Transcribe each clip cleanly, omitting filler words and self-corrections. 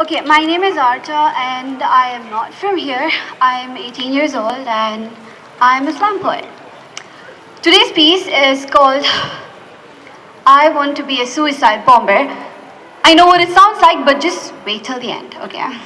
Okay, my name is Aarcha and I am not from here. I am 18 years old and I am a slam poet. Today's piece is called I Want to Be a Suicide Bomber. I know what it sounds like, but just wait till the end, okay?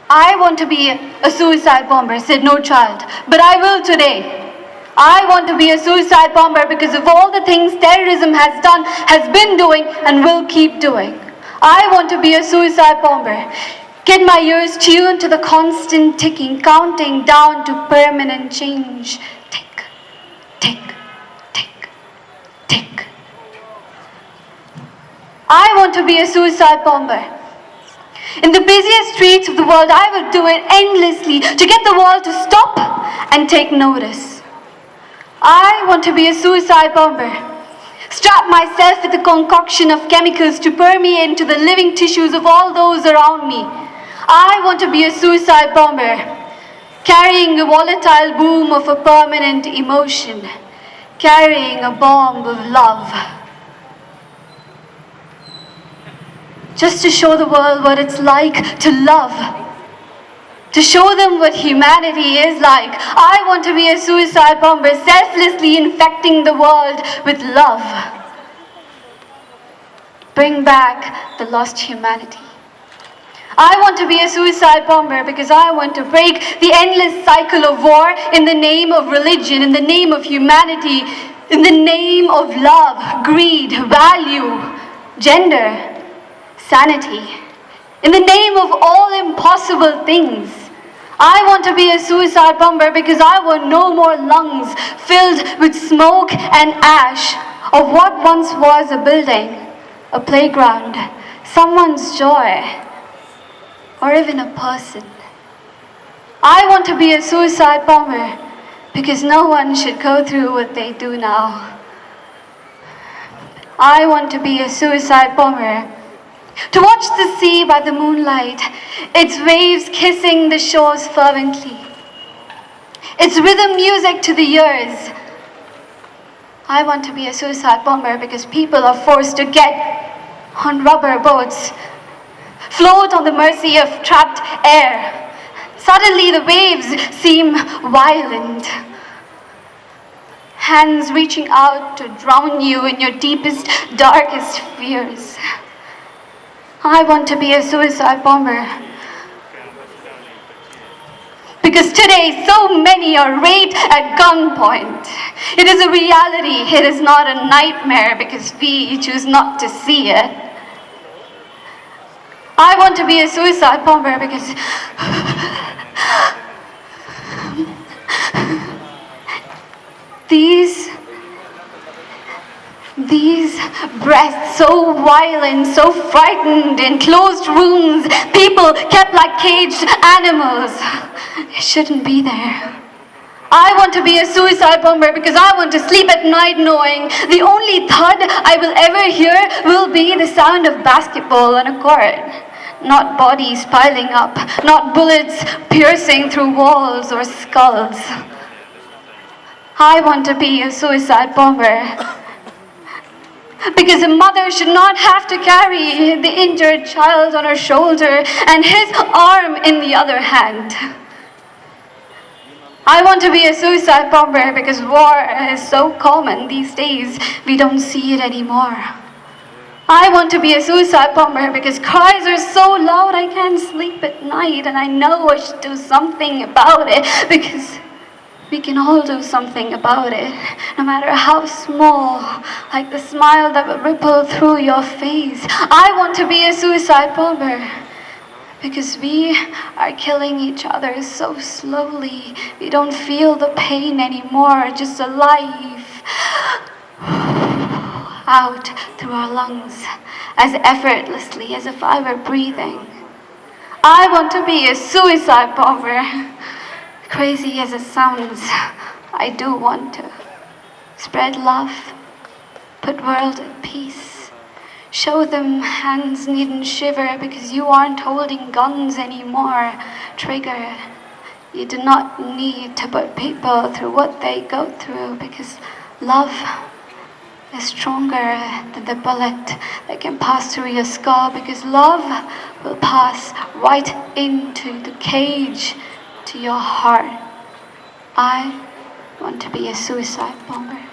I want to be a suicide bomber, said no child, but I will today. I want to be a suicide bomber because of all the things terrorism has done, has been doing, and will keep doing. I want to be a suicide bomber. Get my ears tuned to the constant ticking, counting down to permanent change. Tick, tick, tick, tick. I want to be a suicide bomber. In the busiest streets of the world, I will do it endlessly to get the world to stop and take notice. I want to be a suicide bomber. Strap myself with a concoction of chemicals to permeate into the living tissues of all those around me. I want to be a suicide bomber, carrying a volatile boom of a permanent emotion, carrying a bomb of love. Just to show the world what it's like to love, to show them what humanity is like. I want to be a suicide bomber, selflessly infecting the world with love. Bring back the lost humanity. I want to be a suicide bomber because I want to break the endless cycle of war in the name of religion, in the name of humanity, in the name of love, greed, value, gender, sanity, in the name of all impossible things. I want to be a suicide bomber because I want no more lungs filled with smoke and ash of what once was a building, a playground, someone's joy, or even a person. I want to be a suicide bomber because no one should go through what they do now. I want to be a suicide bomber, to watch the sea by the moonlight, its waves kissing the shores fervently, its rhythm music to the ears. I want to be a suicide bomber because people are forced to get on rubber boats, float on the mercy of trapped air. Suddenly the waves seem violent, hands reaching out to drown you in your deepest, darkest fears. I want to be a suicide bomber because today so many are raped at gunpoint. It is a reality, it is not a nightmare because we choose not to see it. I want to be a suicide bomber because these breaths, so violent, so frightened, in closed rooms, people kept like caged animals. It shouldn't be there. I want to be a suicide bomber because I want to sleep at night knowing the only thud I will ever hear will be the sound of basketball on a court. Not bodies piling up, not bullets piercing through walls or skulls. I want to be a suicide bomber because a mother should not have to carry the injured child on her shoulder and his arm in the other hand. I want to be a suicide bomber because war is so common these days, we don't see it anymore. I want to be a suicide bomber because cries are so loud I can't sleep at night, and I know I should do something about it because we can all do something about it, no matter how small, like the smile that will ripple through your face. I want to be a suicide bomber because we are killing each other so slowly. We don't feel the pain anymore, just alive. Out through our lungs, as effortlessly as if I were breathing. I want to be a suicide bomber. Crazy as it sounds, I do want to spread love, put world at peace, show them hands needn't shiver because you aren't holding guns anymore. Trigger, You do not need to put people through what they go through, because love is stronger than the bullet that can pass through your skull, because love will pass right into the cage to your heart. I want to be a suicide bomber.